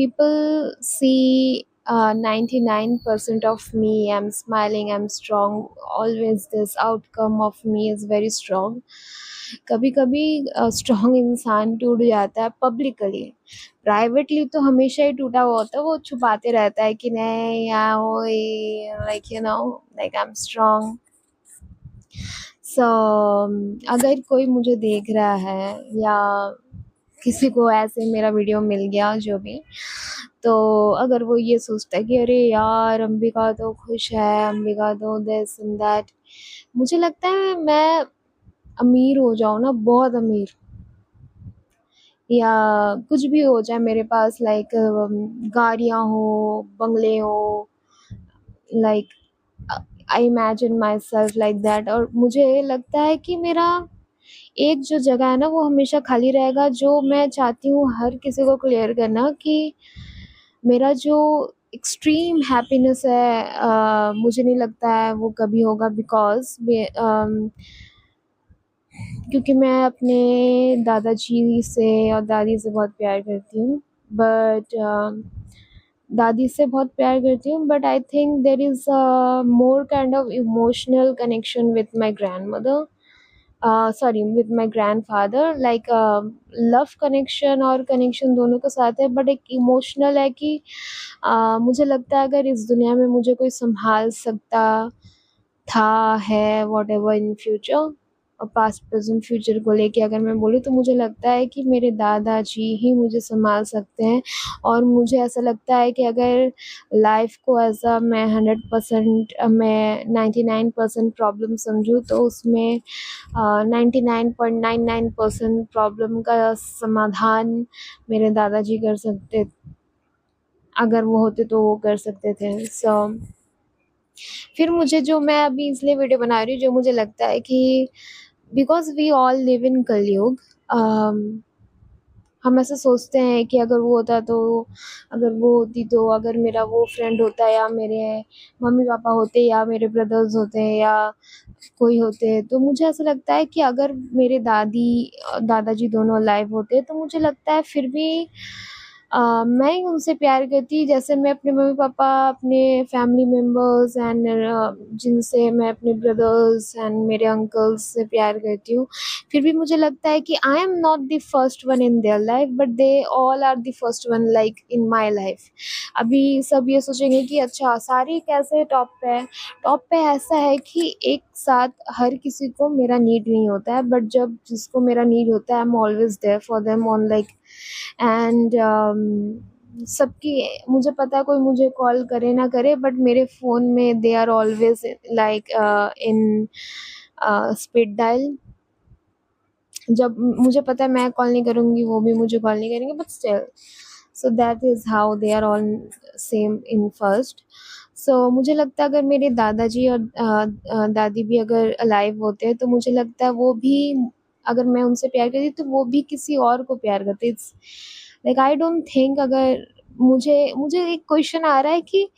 people see 99% of me. I'm smiling, I'm strong. Always this outcome of me is very strong. कभी कभी strong इंसान टूट जाता है पब्लिकली, प्राइवेटली तो हमेशा ही टूटा हुआ होता है, वो छुपाते रहता है कि नहीं या वो like you know like I am strong. So अगर कोई मुझे देख रहा है या किसी को ऐसे मेरा वीडियो मिल गया जो भी, तो अगर वो ये सोचता है कि अरे यार अंबिका तो खुश है, अंबिका तो दिस एंड दैट, मुझे लगता है मैं अमीर हो जाऊँ ना, बहुत अमीर, या कुछ भी हो जाए मेरे पास, लाइक गाड़ियाँ हो, बंगले हो, like I imagine my self like that. और मुझे लगता है कि मेरा एक जो जगह है ना वो हमेशा खाली रहेगा, जो मैं चाहती हूँ हर किसी को क्लियर करना कि मेरा जो एक्सट्रीम हैप्पीनेस है, मुझे नहीं लगता है वो कभी होगा, बिकॉज क्योंकि मैं अपने दादाजी से और दादी से बहुत प्यार करती हूँ, बट दादी से बहुत प्यार करती हूँ, but I think there is more kind of emotional connection with my grand mother, sorry with my grand father, like love connection और कनेक्शन दोनों के साथ है, बट एक इमोशनल है कि मुझे लगता है अगर इस दुनिया में मुझे कोई संभाल सकता था, है, वॉट एवर इन फ्यूचर, और पास्ट प्रेजेंट फ्यूचर को लेके अगर मैं बोलूँ तो मुझे लगता है कि मेरे दादाजी ही मुझे संभाल सकते हैं। और मुझे ऐसा लगता है कि अगर लाइफ को ऐसा मैं 100%, मैं 99% प्रॉब्लम समझूँ तो उसमें 99.99% प्रॉब्लम का समाधान मेरे दादाजी कर सकते, अगर वो होते तो वो कर सकते थे। सो फिर मुझे जो मैं अभी इसलिए वीडियो बना रही हूँ, जो मुझे लगता है कि because we all live in Kalyug, हम ऐसा सोचते हैं कि अगर वो होता तो, अगर वो होती तो, अगर मेरा वो फ्रेंड होता, या मेरे मम्मी पापा होते, या मेरे ब्रदर्स होते, या कोई होते, तो मुझे ऐसा लगता है कि अगर मेरे दादी दादाजी दोनों लाइव होते तो मुझे लगता है फिर भी मैं उनसे प्यार करती जैसे मैं अपने मम्मी पापा, अपने फैमिली मेम्बर्स एंड जिनसे मैं अपने ब्रदर्स एंड मेरे अंकल्स से प्यार करती हूँ। फिर भी मुझे लगता है कि I am not the first one in their life, but they all are the first one like in my life. अभी सब ये सोचेंगे कि अच्छा सारी कैसे टॉप पे है। टॉप पे ऐसा है कि एक साथ हर किसी को मेरा नीड नहीं होता है, बट जब जिसको मेरा नीड होता है I am always there for them on like, and सबकी, मुझे पता है कोई मुझे कॉल करे ना करे, बट मेरे फ़ोन में they are always like in speed dial. जब मुझे पता है मैं कॉल नहीं करूँगी वो भी मुझे कॉल नहीं करेंगे, but still, so that is how they are all same in first. So मुझे लगता है अगर मेरे दादाजी और दादी भी अगर अलाइव होते हैं तो मुझे लगता है वो भी, अगर मैं उनसे प्यार करती तो वो भी किसी और को प्यार करते। It's like I don't think, अगर मुझे मुझे एक क्वेश्चन आ रहा है कि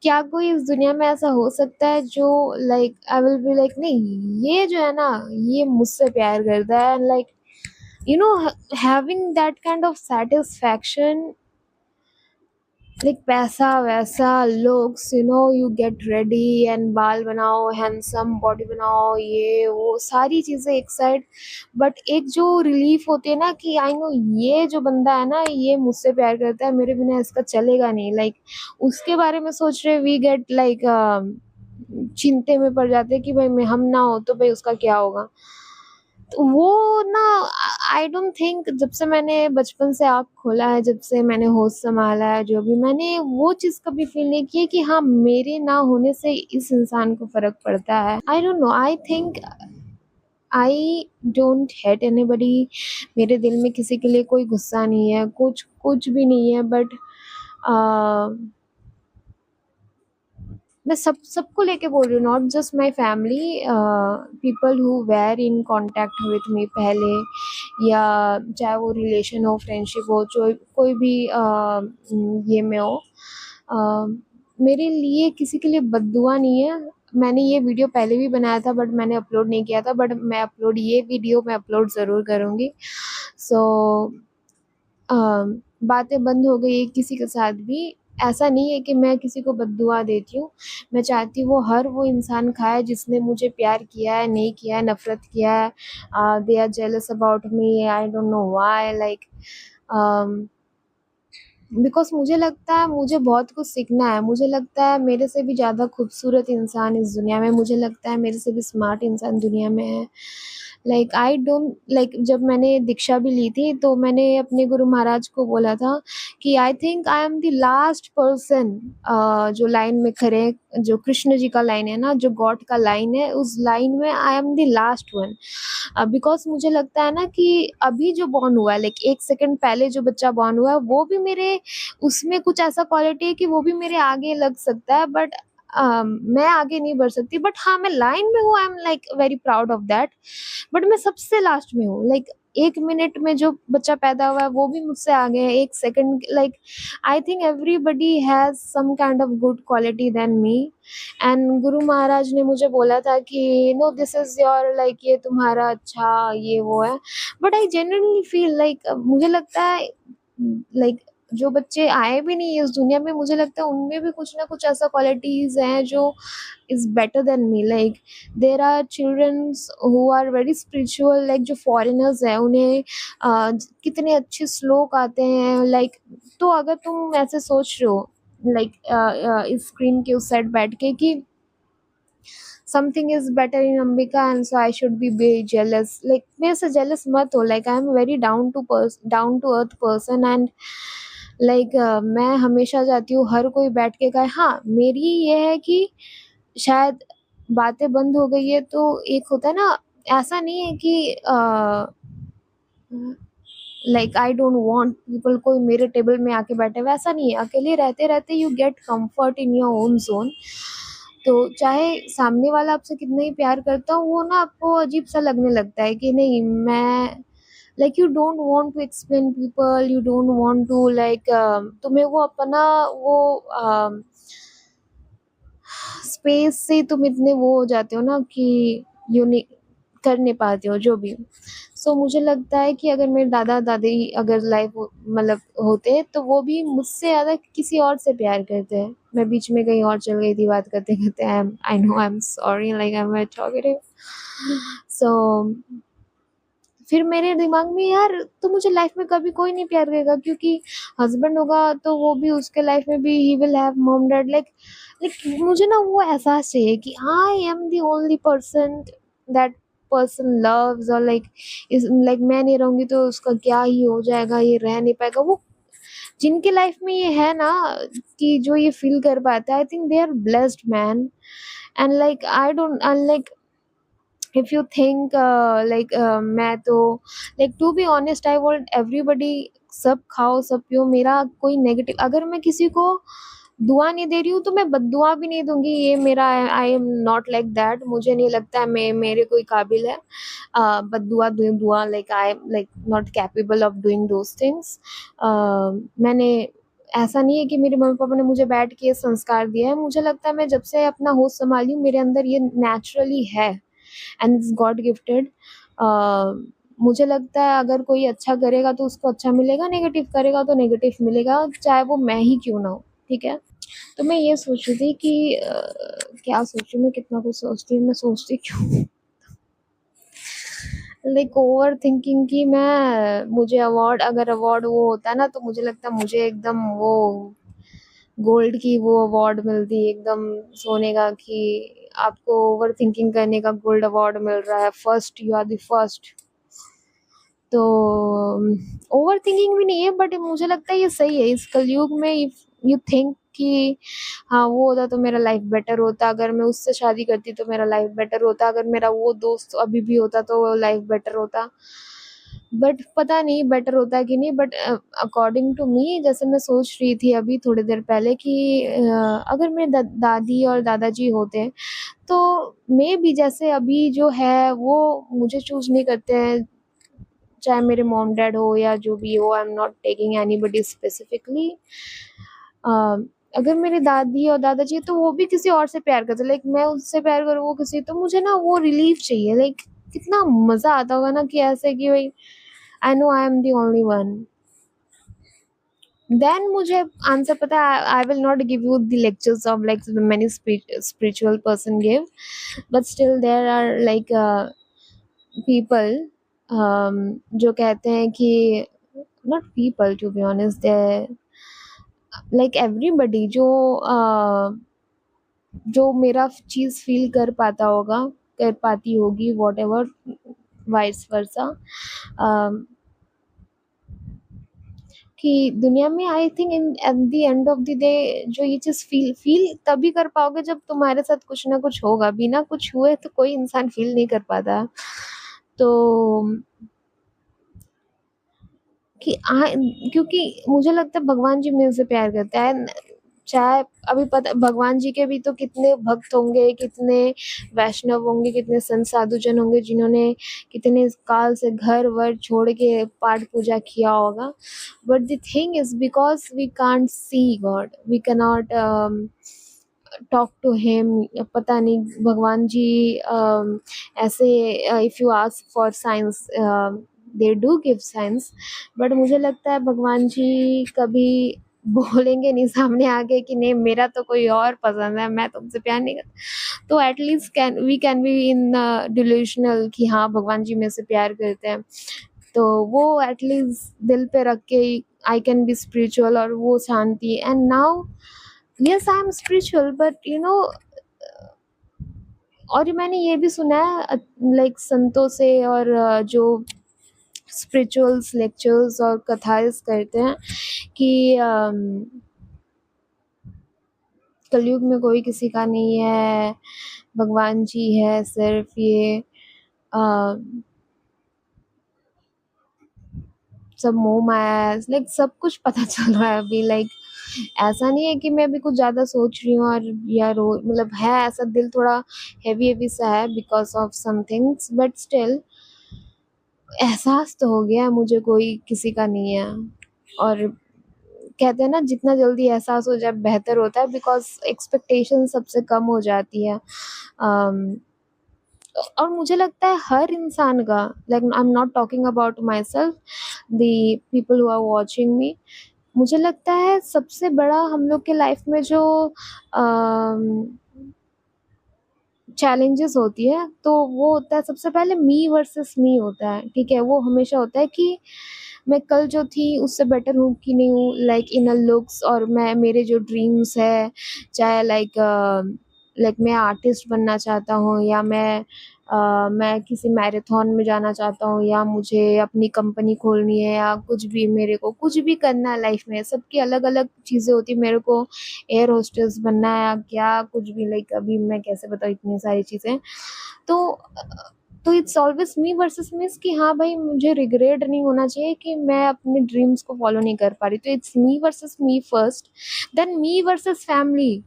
क्या कोई इस दुनिया में ऐसा हो सकता है जो like I will be like नहीं, ये जो है ना ये मुझसे प्यार करता है, and like you know having that kind of satisfaction, like पैसा वैसा looks, you know you get ready and बाल बनाओ, हैंडसम बॉडी बनाओ, ये वो सारी चीज़ें एक साइड, बट एक जो रिलीफ होती है ना कि आई नो ये जो बंदा है ना ये मुझसे प्यार करता है, मेरे बिना इसका चलेगा नहीं, लाइक उसके बारे में सोच रहे वी गेट लाइक चिंते में पड़ जाते हैं कि भाई मैं हम ना हो तो भाई उसका क्या होगा। तो वो ना, आई डोंट थिंक, जब से मैंने बचपन से आँख खोला है, जब से मैंने होश संभाला है, जो भी मैंने वो चीज़ कभी फ़ील नहीं की है कि हाँ, मेरे ना होने से इस इंसान को फ़र्क पड़ता है। आई don't no, I think I don't hate anybody. मेरे दिल में किसी के लिए कोई गुस्सा नहीं है, कुछ कुछ भी नहीं है, बट अ मैं सबको लेके बोल रही हूँ, not just my family, people who were in contact with me पहले, या चाहे वो रिलेशन हो, फ्रेंडशिप हो, जो कोई भी ये में हो, मेरे लिए किसी के लिए बद्दुआ नहीं है। मैंने ये वीडियो पहले भी बनाया था बट मैंने अपलोड नहीं किया था, बट मैं अपलोड, ये वीडियो मैं अपलोड ज़रूर करूँगी। सो बातें बंद हो गई है किसी के साथ भी। ऐसा नहीं है कि मैं किसी को बद्दुआ देती हूँ। मैं चाहती हूँ हर वो इंसान खाए जिसने मुझे प्यार किया है, नहीं किया है, नफ़रत किया है। They are jealous about me, I don't know why, like um because मुझे लगता है मुझे बहुत कुछ सीखना है। मुझे लगता है मेरे से भी ज़्यादा खूबसूरत इंसान इस दुनिया में, मुझे लगता है मेरे से भी स्मार्ट इंसान दुनिया में है। लाइक आई डोंट लाइक जब मैंने दीक्षा भी ली थी तो मैंने अपने गुरु महाराज को बोला था कि I think I am the last person जो लाइन में खड़े हैं, जो कृष्ण जी का लाइन है ना, जो गॉड का लाइन है, उस लाइन में I am the last one. Because मुझे लगता है ना कि अभी जो बॉर्न हुआ है, लाइक 1 सेकंड पहले जो बच्चा बॉर्न हुआ है, वो भी मेरे उसमें कुछ ऐसा क्वालिटी है कि वो भी मेरे आगे लग सकता है, बट मैं आगे नहीं बढ़ सकती। बट हाँ, मैं लाइन में हूँ, आई am like very proud of that. But मैं सबसे लास्ट में हूँ, लाइक 1 मिनट में जो बच्चा पैदा हुआ है वो भी मुझसे आगे है, 1 second, like I think everybody has some kind of good quality than me. And Guru Maharaj ने मुझे बोला था कि no this is your, like ये तुम्हारा अच्छा ये वो है। But I genuinely feel like मुझे लगता है लाइक जो बच्चे आए भी नहीं है इस दुनिया में, मुझे लगता है उनमें भी कुछ ना कुछ ऐसा क्वालिटीज़ हैं जो is better than me. Like there are childrens who are very spiritual, like जो फॉरेनर्स हैं उन्हें कितने अच्छे श्लोक आते हैं, लाइक तो अगर तुम ऐसे सोच रहे हो लाइक इस स्क्रीन के उस साइड बैठ के कि something is better in Ambika and so I should be jealous, like मेरे से जेलस मत हो। Like I am very down to earth person and like मैं हमेशा चाहती हूँ हर कोई बैठ के कहे। हाँ, मेरी ये है कि शायद बातें बंद हो गई है तो एक होता है ना, ऐसा नहीं है कि like I don't want people कोई मेरे टेबल में आके बैठे, वैसा नहीं है। अकेले रहते-रहते you get comfort in your own zone. तो चाहे सामने वाला आपसे कितना ही प्यार करता हो, वो ना आपको अजीब-सा लगने लगता है कि नहीं मैं like you don't want to explain people, you don't want to like तुम्हें वो अपना वो स्पेस से तुम इतने वो हो जाते हो ना कि यू नहीं कर नहीं पाते हो जो भी। सो मुझे लगता है कि अगर मेरे दादा-दादी अगर लाइव मतलब होते तो वो भी मुझसे ज़्यादा किसी और से प्यार करते हैं। मैं बीच में कहीं और चल गई थी बात करते-करते। I know I am sorry, like I am very talkative. So फिर मेरे दिमाग में यार तो मुझे लाइफ में कभी कोई नहीं प्यार करेगा, क्योंकि हस्बैंड होगा तो वो भी उसके लाइफ में भी he will have mom dad, like like मुझे ना वो एहसास चाहिए कि I am the only person that person loves, और लाइक इस लाइक मैं नहीं रहूंगी तो उसका क्या ही हो जाएगा, ये रह नहीं पाएगा। वो जिनके लाइफ में ये है ना कि जो ये फील कर पाता है, I think they are blessed man. And like I don't like if you think मैं तो like to be honest I want everybody सब खाओ सब पियो, मेरा कोई नेगेटिव अगर मैं किसी को दुआ नहीं दे रही हूँ तो मैं बद्दुआ भी नहीं दूंगी, ये मेरा आई एम नॉट लाइक दैट। मुझे नहीं लगता है मैं मेरे कोई काबिल है बद्दुआ दुआ, like I am like not capable of doing those things. मैंने ऐसा नहीं है कि मेरे मम्मी पापा ने मुझे बैठ के संस्कार दिया है, मुझे लगता है मैं जब से अपना होश संभाली हूँ मेरे अंदर ये नेचुरली है एंड इट्स गॉड गिफ्टेड। मुझे लगता है अगर कोई अच्छा करेगा तो उसको अच्छा मिलेगा, नेगेटिव करेगा तो नेगेटिव मिलेगा, चाहे वो मैं ही क्यों ना हो, ठीक है। तो मैं ये सोच रही थी कि क्या सोचूं, मैं कितना कुछ सोचती हूँ, मैं सोचती क्यों लाइक ओवर थिंकिंग कि मैं मुझे अवार्ड अगर अवार्ड वो होता है ना तो मुझे लगता है मुझे एकदम वो गोल्ड की वो अवार्ड मिलती एकदम सोने का कि आपको ओवर थिंकिंग करने का गोल्ड अवार्ड मिल रहा है, first you are the first. तो ओवर थिंकिंग भी नहीं है बट मुझे लगता है ये सही है इस कलयुग में। इफ यू थिंक कि हाँ वो होता तो मेरा लाइफ बेटर होता, अगर मैं उससे शादी करती तो मेरा लाइफ बेटर होता, अगर मेरा वो दोस्त अभी भी होता तो लाइफ बेटर होता। बट पता नहीं बेटर होता कि नहीं, बट अकॉर्डिंग टू मी जैसे मैं सोच रही थी अभी थोड़ी देर पहले कि अगर मेरे दादी और दादाजी होते तो मे बी जैसे अभी जो है वो मुझे चूज नहीं करते हैं, चाहे मेरे मॉम डैड हो या जो भी हो, आई am not taking anybody specifically. अगर मेरी दादी और दादाजी तो वो भी किसी और से प्यार करते, लाइक मैं उससे प्यार करूँ वो किसी, तो मुझे ना वो रिलीफ चाहिए। लाइक कितना मजा आता होगा ना कि ऐसे कि भाई I know I am the only one. Then मुझे आंसर पता है, I will not give you the lectures of like many spiritual person give, but still there are like people जो कहते हैं कि not people to be honest, they like everybody जो मेरा चीज़ feel कर पाता होगा, कर पाती होगी, व्हाटएवर, वाइस वर्सा, अ, कि दुनिया में I think in at the end of the day जो ये चीज़ फ़ील फ़ील तभी कर पाओगे जब तुम्हारे साथ कुछ ना कुछ होगा, बिना कुछ हुए तो कोई इंसान फ़ील नहीं कर पाता। तो कि क्योंकि मुझे लगता है भगवान जी मेरे से प्यार करते हैं। चाहे अभी पता भगवान जी के भी तो कितने भक्त होंगे, कितने वैष्णव होंगे, कितने संत साधुजन होंगे जिन्होंने कितने काल से घर-वर छोड़ के पाठ पूजा किया होगा। But the thing is because we can't see God, we cannot नॉट टॉक टू हिम। पता नहीं भगवान जी ऐसे if you ask for science they do give science, but मुझे लगता है भगवान जी कभी बोलेंगे नहीं सामने आके कि नहीं मेरा तो कोई और पसंद है, मैं तुमसे प्यार नहीं करता। तो at least can be in delusional कि हाँ भगवान जी मेरे से प्यार करते हैं, तो वो एटलीस्ट दिल पे रख के आई कैन बी स्पिरिचुअल और वो शांति। And now yes I am spiritual but you know, और मैंने ये भी सुना है लाइक संतों से और जो स्पिरिचुअल्स लेक्चर्स और कथाएस करते हैं कि कलयुग में कोई किसी का नहीं है, भगवान जी है सिर्फ, ये अ, सब मोह माया है, लाइक सब कुछ पता चल रहा है अभी। लाइक ऐसा नहीं है कि मैं अभी कुछ ज़्यादा सोच रही हूँ और या रो मतलब है ऐसा, दिल थोड़ा हेवी हेवी सा है because of some things, but still एहसास तो हो गया है मुझे कोई किसी का नहीं है। और कहते हैं ना जितना जल्दी एहसास हो जाए बेहतर होता है, बिकॉज एक्सपेक्टेशन सबसे कम हो जाती है। अम, और मुझे लगता है हर इंसान का, like I am not talking about myself, the people who are watching me, मुझे लगता है सबसे बड़ा हम लोग के लाइफ में जो चैलेंजेस होती है तो वो होता है सबसे पहले मी वर्सेस मी होता है, ठीक है? वो हमेशा होता है कि मैं कल जो थी उससे बेटर हूँ कि नहीं हूँ, लाइक इन अ लुक्स, और मैं मेरे जो ड्रीम्स है, चाहे लाइक मैं आर्टिस्ट बनना चाहता हूँ, या मैं किसी मैराथन में जाना चाहता हूँ, या मुझे अपनी कंपनी खोलनी है, या कुछ भी मेरे को कुछ भी करना है लाइफ में, सबकी अलग-अलग चीज़ें होती हैं। मेरे को एयर होस्टेस बनना है या क्या कुछ भी, लाइक अभी मैं कैसे बताऊँ इतनी सारी चीज़ें। तो तो इट्स ऑलवेज़ मी वर्सेस मी कि हाँ भाई मुझे रिग्रेट नहीं होना चाहिए कि मैं अपने ड्रीम्स को फॉलो नहीं कर पा रही। तो it's me versus me first, than me versus family,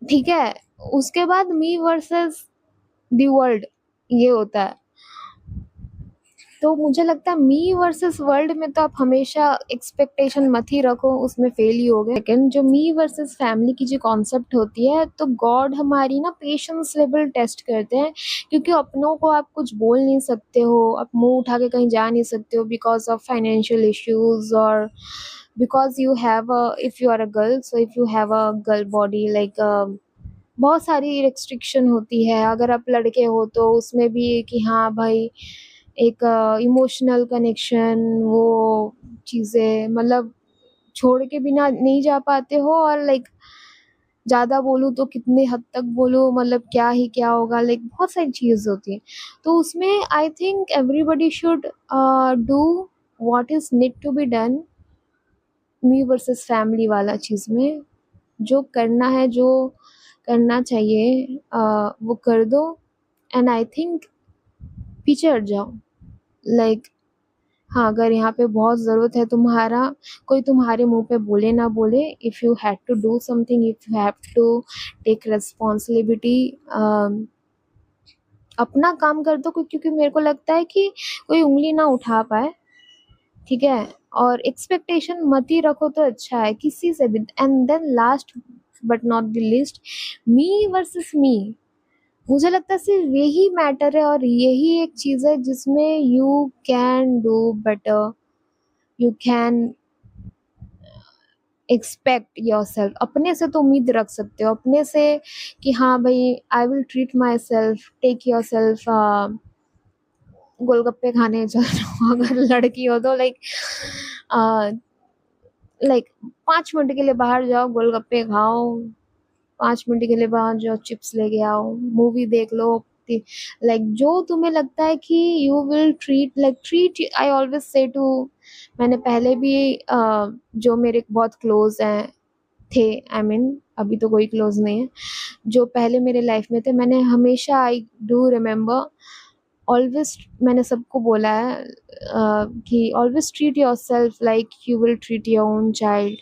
ठीक है? उसके बाद मी वर्सेस द वर्ल्ड, ये होता है। तो मुझे लगता है मी वर्सेस वर्ल्ड में तो आप हमेशा एक्सपेक्टेशन मत ही रखो, उसमें फेल ही होगे। लेकिन जो मी वर्सेस फैमिली की जो कॉन्सेप्ट होती है, तो गॉड हमारी ना पेशेंस लेवल टेस्ट करते हैं, क्योंकि अपनों को आप कुछ बोल नहीं सकते हो, आप मुंह उठा के कहीं जा नहीं सकते हो बिकॉज ऑफ फाइनेंशियल इश्यूज, और because you have a if you are a girl, so if you have a girl body, like बहुत सारी रिस्ट्रिक्शन होती है। अगर आप लड़के हो तो उसमें भी कि हाँ भाई एक इमोशनल कनेक्शन, वो चीज़ें मतलब छोड़ के बिना नहीं जा पाते हो, और लाइक ज़्यादा बोलूँ तो कितने हद तक बोलूँ, मतलब क्या ही क्या होगा, लाइक बहुत सारी चीज़ होती है। तो उसमें I think everybody should do what is need to be done, me versus family वाला चीज़ में जो करना है, जो करना चाहिए वो कर दो, एंड आई थिंक पीछे हट जाओ। लाइक हाँ, अगर यहाँ पे बहुत ज़रूरत है तुम्हारा, कोई तुम्हारे मुँह पे बोले ना बोले, if you had to do something, if you have to take responsibility, अपना काम कर दो, क्योंकि मेरे को लगता है कि कोई उँगली ना उठा पाए, ठीक है? और एक्सपेक्टेशन मत ही रखो तो अच्छा है किसी से भी। And then last but not the least, me versus me, मुझे लगता है सिर्फ यही मैटर है और यही एक चीज़ है जिसमें you can do better, you can expect yourself, अपने से तो उम्मीद रख सकते हो अपने से कि हाँ भाई I will treat myself, take yourself, golgappe खाने चल जाओ अगर लड़की हो तो लाइक 5 मिनट के लिए बाहर जाओ, गोलगप्पे खाओ, 5 मिनट के लिए बाहर जाओ, चिप्स लेके आओ, मूवी देख लो, लाइक जो तुम्हें लगता है कि you will treat, I always say to, मैंने पहले भी जो मेरे बहुत क्लोज हैं थे, आई मीन अभी तो कोई क्लोज नहीं है, जो पहले मेरे लाइफ में थे, मैंने हमेशा, आई डू रिमेम्बर, ऑलवेज मैंने सबको बोला है कि always treat your self like you will treat your own child,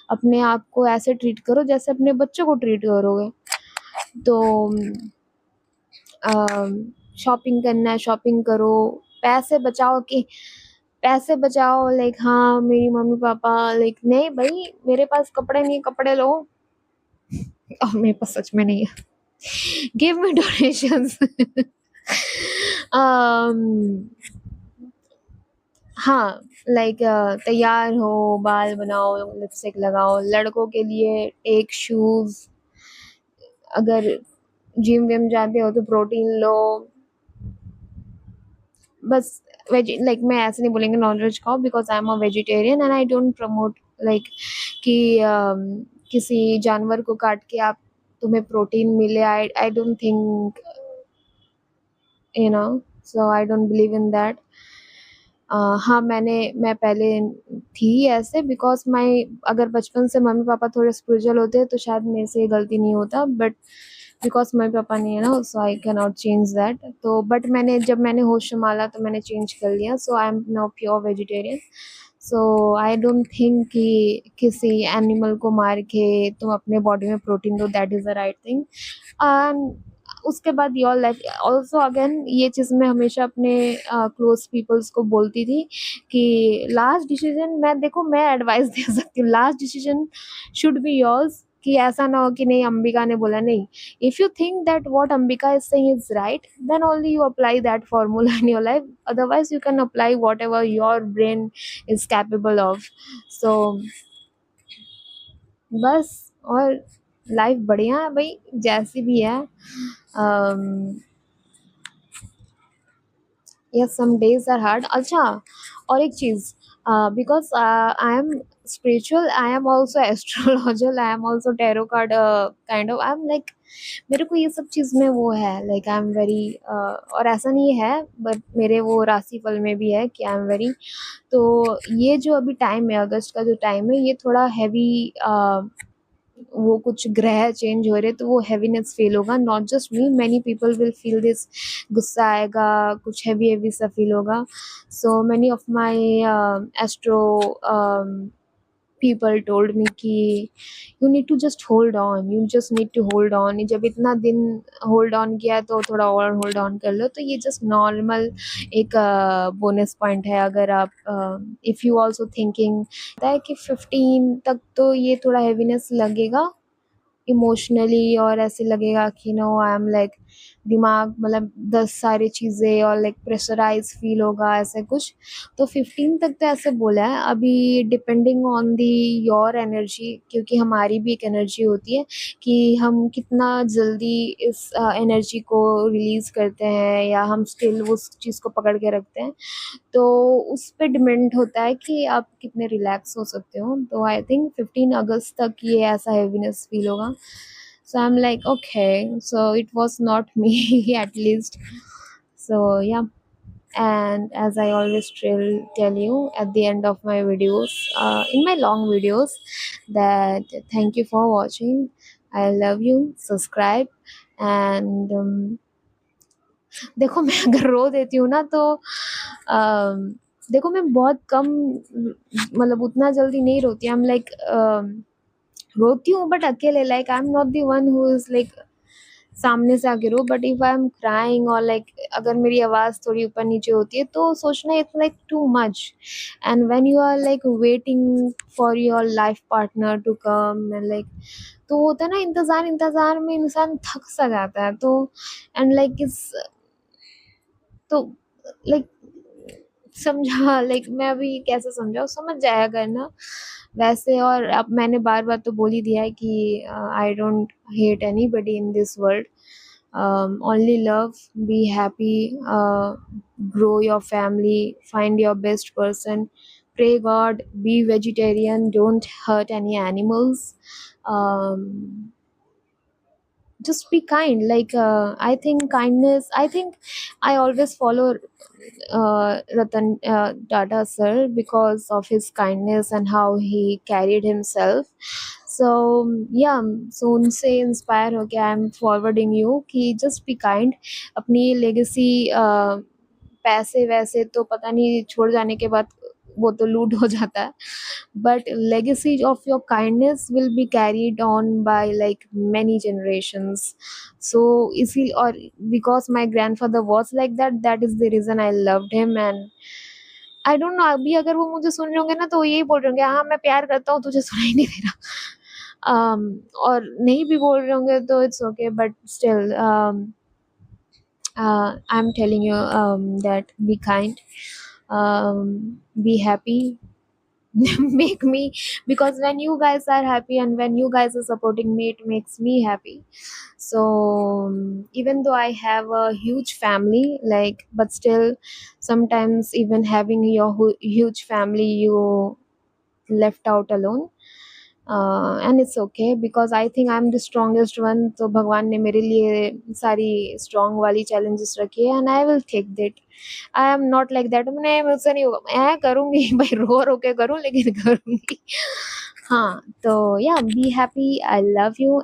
अपने आप को ऐसे ट्रीट करो जैसे अपने बच्चों को ट्रीट करोगे। तो शॉपिंग करना है, शॉपिंग करो, पैसे बचाओ, कि पैसे बचाओ, लाइक हाँ मेरी मम्मी पापा लाइक नहीं भाई मेरे पास कपड़े नहीं, कपड़े लो, और मेरे पास सच में नहीं है, गिव मी डोनेशंस। हाँ, लाइक तैयार हो, बाल बनाओ, लिपस्टिक लगाओ, लड़कों के लिए टेक शूज, अगर जिम विम जाते हो तो प्रोटीन लो, बस वेज, लाइक मैं ऐसे नहीं बोलेंगे नॉन वेज खाओ, because I am a vegetarian and I don't promote like कि किसी जानवर को काट के आप तुम्हें प्रोटीन मिले, आई don't think, you know, so I don't believe in that. हाँ, मैं पहले थी ऐसे, बिकॉज माई, अगर बचपन से मम्मी पापा थोड़े स्पिरिचुअल होते तो शायद मेरे से ये गलती नहीं होता, बट बिकॉज मम्मी पापा नहीं है ना, so I can not change that. तो बट जब मैंने होश संभाला तो मैंने चेंज कर लिया, so I am now pure vegetarian. So I don't think कि किसी एनिमल को मार के तुम अपने बॉडी में प्रोटीन दो, that is the right thing. उसके बाद योर लाइफ ऑल्सो, अगेन ये चीज़ मैं हमेशा अपने क्लोज पीपल्स को बोलती थी कि लास्ट डिसीजन, मैं देखो मैं एडवाइस दे सकती हूँ, last decision should be yours, कि ऐसा ना हो कि नहीं अंबिका ने बोला, नहीं, if you think that what Ambika is saying is right, then only you apply that formula in your life, otherwise you can apply whatever your brain is capable of. So बस, और लाइफ बढ़िया है भाई, जैसी भी है। Yes, some days are hard. अच्छा, और एक चीज़, because I am spiritual, I am also astrological, I am also tarot card kind of, I am like, मेरे को ये सब चीज़ में वो है, लाइक आई एम वेरी, और ऐसा नहीं है, बट मेरे वो राशि फल में भी है कि आई एम वेरी, तो ये जो अभी टाइम है, अगस्त का जो टाइम है, ये थोड़ा हैवी, वो कुछ ग्रह चेंज हो रहे, तो वो हैवीनेस फील होगा, not just me, many people will feel this, गुस्सा आएगा, कुछ हैवी हैवी सा फील होगा। So many of my astro people told me कि you need to just hold on, you just need to hold on, जब इतना दिन hold on किया तो थोड़ा और होल्ड ऑन कर लो, तो ये जस्ट नॉर्मल एक बोनस पॉइंट है, अगर आप इफ़ यू ऑल्सो थिंकिंग है कि 15 तक तो ये थोड़ा हैवीनेस लगेगा इमोशनली, और ऐसे लगेगा कि नो आई एम लाइक, दिमाग मतलब 10 सारी चीज़ें, और लाइक प्रेशराइज फील होगा, ऐसे कुछ। तो 15 तक तो ऐसे बोला है, अभी depending on the your energy, क्योंकि हमारी भी एक एनर्जी होती है कि हम कितना जल्दी इस एनर्जी को रिलीज़ करते हैं, या हम स्टिल उस चीज़ को पकड़ के रखते हैं, तो उस पे डिपेंड होता है कि आप कितने रिलैक्स हो सकते हो। तो आई थिंक 15 अगस्त तक ये ऐसा हैवीनेस फील होगा। So I am like okay, so it was not me at least. So yeah, and as I always tell you at the end of my videos, in my long videos, that thank you for watching, I love you, subscribe, and देखो मैं अगर रो देती हूँ ना तो देखो मैं बहुत कम, मतलब उतना जल्दी नहीं रोती, आई एम लाइक, रोती हूँ बट अकेले, like I am not the one who is like सामने से आके रो, but if I am crying, और लाइक अगर मेरी आवाज़ थोड़ी ऊपर नीचे होती है तो सोचना it's like too much, and when you are like waiting for your life partner to come, and like, तो होता है ना, इंतज़ार इंतज़ार में इंसान थक सा जाता है, तो एंड लाइक इस, तो लाइक समझा, लाइक मैं अभी कैसे समझाऊँ, समझ जाया करना। वैसे और अब मैंने बार-बार तो बोल ही दिया है कि I don't hate anybody in this world, only love, be happy, grow your family, find your best person, pray God, be vegetarian, don't hurt any animals, um, just be kind. Like I think kindness, I think I always follow Ratan Tata sir because of his kindness and how he carried himself. So yeah, so उनसे inspire होके I am forwarding you कि just be kind. अपनी legacy पैसे वैसे तो पता नहीं छोड़ जाने के बाद वो तो लूट हो जाता है, but legacy of your kindness will be carried on by like many generations. So इसी और because my grandfather was like that, that is the reason I loved him. And I don't no, अभी अगर वो मुझे सुन रहे होंगे ना तो यही बोल रहे होंगे, हाँ मैं प्यार करता हूँ, तुझे सुनाई नहीं दे रहा. और नहीं भी बोल रहे होंगे तो it's okay, but still I'm telling you that be kind, be happy, make me, because when you guys are happy and when you guys are supporting me, it makes me happy. So even though I have a huge family, like, but still sometimes even having your huge family, you left out alone. And it's okay because I think I am the strongest one. तो भगवान ने मेरे लिए सारी strong वाली challenges रखी है, and I will take that. I am not like that, मैंने मुझसे नहीं होगा, मैं करूँगी भाई, रो के करूँ लेकिन करूँगी. हाँ, तो या be happy, I love you.